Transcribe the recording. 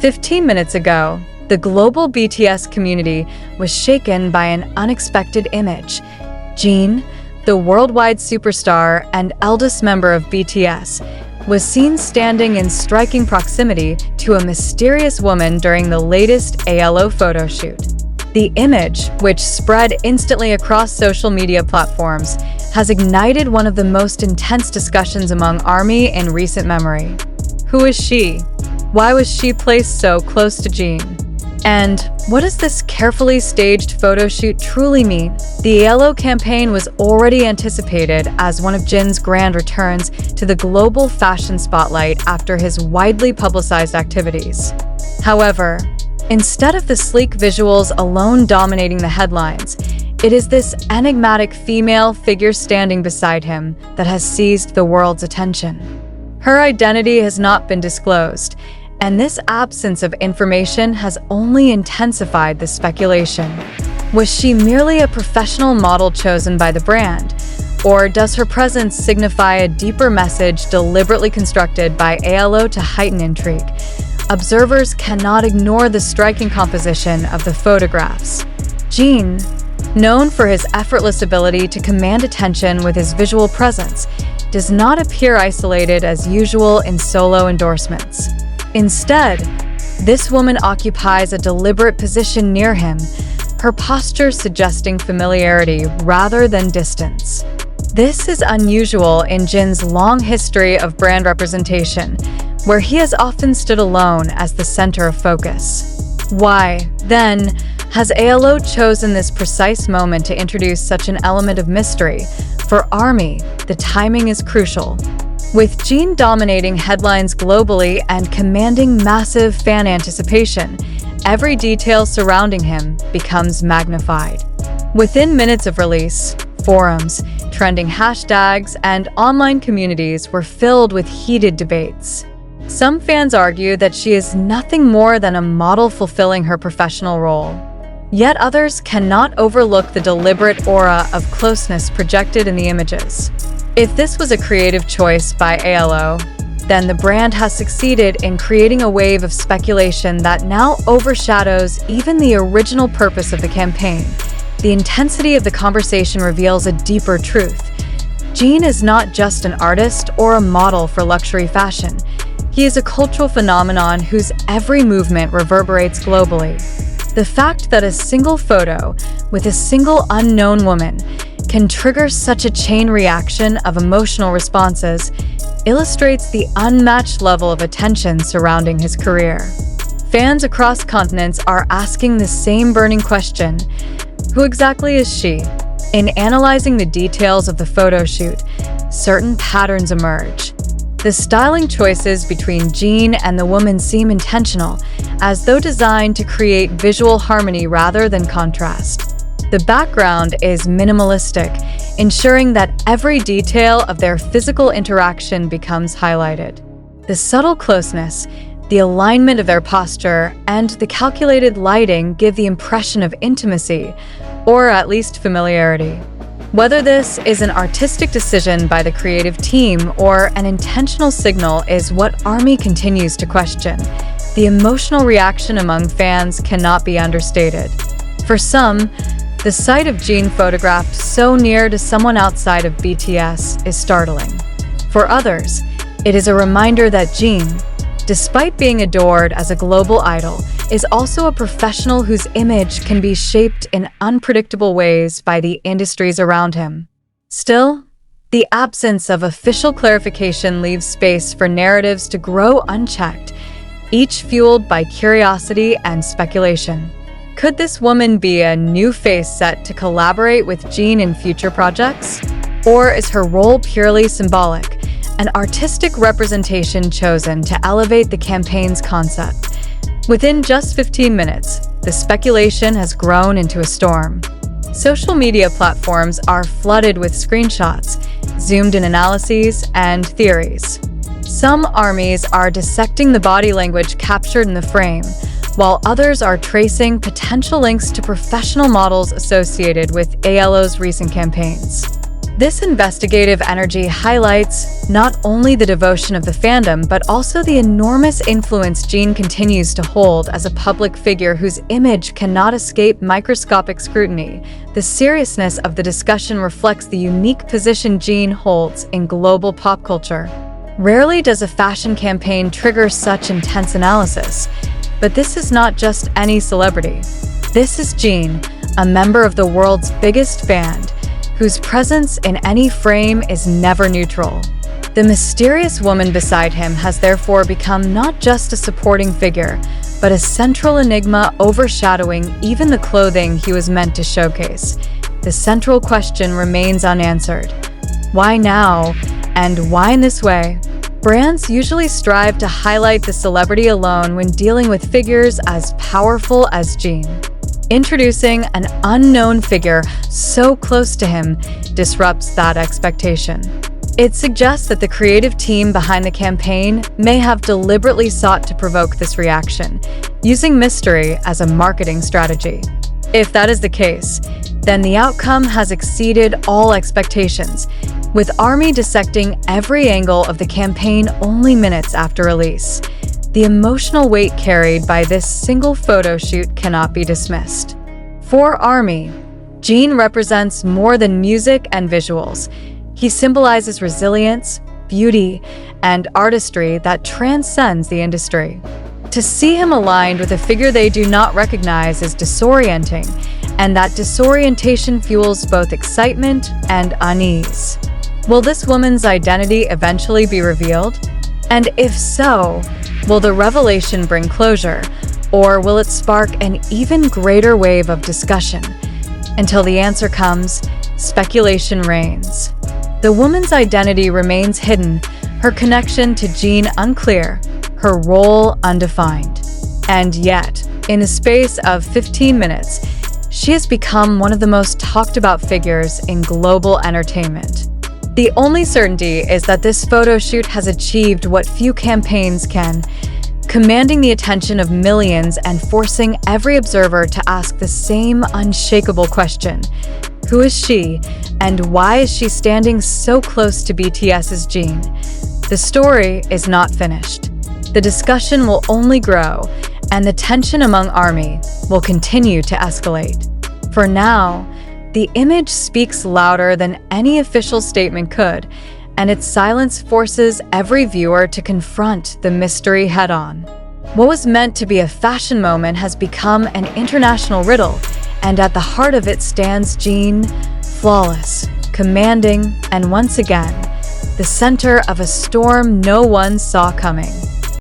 15 minutes ago, the global BTS community was shaken by an unexpected image. Jin, the worldwide superstar and eldest member of BTS, was seen standing in striking proximity to a mysterious woman during the latest ALO photoshoot. The image, which spread instantly across social media platforms, has ignited one of the most intense discussions among ARMY in recent memory. Who is she? Why was she placed so close to Jin? And what does this carefully staged photoshoot truly mean? The ALO campaign was already anticipated as one of Jin's grand returns to the global fashion spotlight after his widely publicized activities. However, instead of the sleek visuals alone dominating the headlines, it is this enigmatic female figure standing beside him that has seized the world's attention. Her identity has not been disclosed, and this absence of information has only intensified the speculation. Was she merely a professional model chosen by the brand? Or does her presence signify a deeper message deliberately constructed by ALO to heighten intrigue? Observers cannot ignore the striking composition of the photographs. Jin, known for his effortless ability to command attention with his visual presence, does not appear isolated as usual in solo endorsements. Instead, this woman occupies a deliberate position near him, her posture suggesting familiarity rather than distance. This is unusual in Jin's long history of brand representation, where he has often stood alone as the center of focus. Why, then, has ALO chosen this precise moment to introduce such an element of mystery? For ARMY, the timing is crucial. With Jin dominating headlines globally and commanding massive fan anticipation, every detail surrounding him becomes magnified. Within minutes of release, forums, trending hashtags, and online communities were filled with heated debates. Some fans argue that she is nothing more than a model fulfilling her professional role. Yet others cannot overlook the deliberate aura of closeness projected in the images. If this was a creative choice by ALO, then the brand has succeeded in creating a wave of speculation that now overshadows even the original purpose of the campaign. The intensity of the conversation reveals a deeper truth. Jin is not just an artist or a model for luxury fashion. He is a cultural phenomenon whose every movement reverberates globally. The fact that a single photo with a single unknown woman can trigger such a chain reaction of emotional responses illustrates the unmatched level of attention surrounding his career. Fans across continents are asking the same burning question: who exactly is she? In analyzing the details of the photoshoot, certain patterns emerge. The styling choices between Jin and the woman seem intentional, as though designed to create visual harmony rather than contrast. The background is minimalistic, ensuring that every detail of their physical interaction becomes highlighted. The subtle closeness, the alignment of their posture, and the calculated lighting give the impression of intimacy, or at least familiarity. Whether this is an artistic decision by the creative team or an intentional signal is what ARMY continues to question. The emotional reaction among fans cannot be understated. For some, the sight of Jin photographed so near to someone outside of BTS is startling. For others, it is a reminder that Jin, despite being adored as a global idol, is also a professional whose image can be shaped in unpredictable ways by the industries around him. Still, the absence of official clarification leaves space for narratives to grow unchecked, each fueled by curiosity and speculation. Could this woman be a new face set to collaborate with Jin in future projects? Or is her role purely symbolic, an artistic representation chosen to elevate the campaign's concept? Within just 15 minutes, the speculation has grown into a storm. Social media platforms are flooded with screenshots, zoomed-in analyses, and theories. Some armies are dissecting the body language captured in the frame, while others are tracing potential links to professional models associated with ALO's recent campaigns. This investigative energy highlights not only the devotion of the fandom, but also the enormous influence Jin continues to hold as a public figure whose image cannot escape microscopic scrutiny. The seriousness of the discussion reflects the unique position Jin holds in global pop culture. Rarely does a fashion campaign trigger such intense analysis, but this is not just any celebrity. This is Jin, a member of the world's biggest band, whose presence in any frame is never neutral. The mysterious woman beside him has therefore become not just a supporting figure, but a central enigma overshadowing even the clothing he was meant to showcase. The central question remains unanswered. Why now? And why in this way? Brands usually strive to highlight the celebrity alone when dealing with figures as powerful as Jin. Introducing an unknown figure so close to him disrupts that expectation. It suggests that the creative team behind the campaign may have deliberately sought to provoke this reaction, using mystery as a marketing strategy. If that is the case, then the outcome has exceeded all expectations, with ARMY dissecting every angle of the campaign only minutes after release. The emotional weight carried by this single photo shoot cannot be dismissed. For ARMY, Jin represents more than music and visuals. He symbolizes resilience, beauty, and artistry that transcends the industry. To see him aligned with a figure they do not recognize is disorienting, and that disorientation fuels both excitement and unease. Will this woman's identity eventually be revealed? And if so, will the revelation bring closure, or will it spark an even greater wave of discussion? Until the answer comes, speculation reigns. The woman's identity remains hidden, her connection to Jin unclear, her role undefined. And yet, in the space of 15 minutes, she has become one of the most talked about figures in global entertainment. The only certainty is that this photo shoot has achieved what few campaigns can, commanding the attention of millions and forcing every observer to ask the same unshakable question: who is she, and why is she standing so close to BTS's Jin? The story is not finished. The discussion will only grow, and the tension among ARMY will continue to escalate. For now, the image speaks louder than any official statement could, and its silence forces every viewer to confront the mystery head-on. What was meant to be a fashion moment has become an international riddle, and at the heart of it stands Jin, flawless, commanding, and once again, the center of a storm no one saw coming.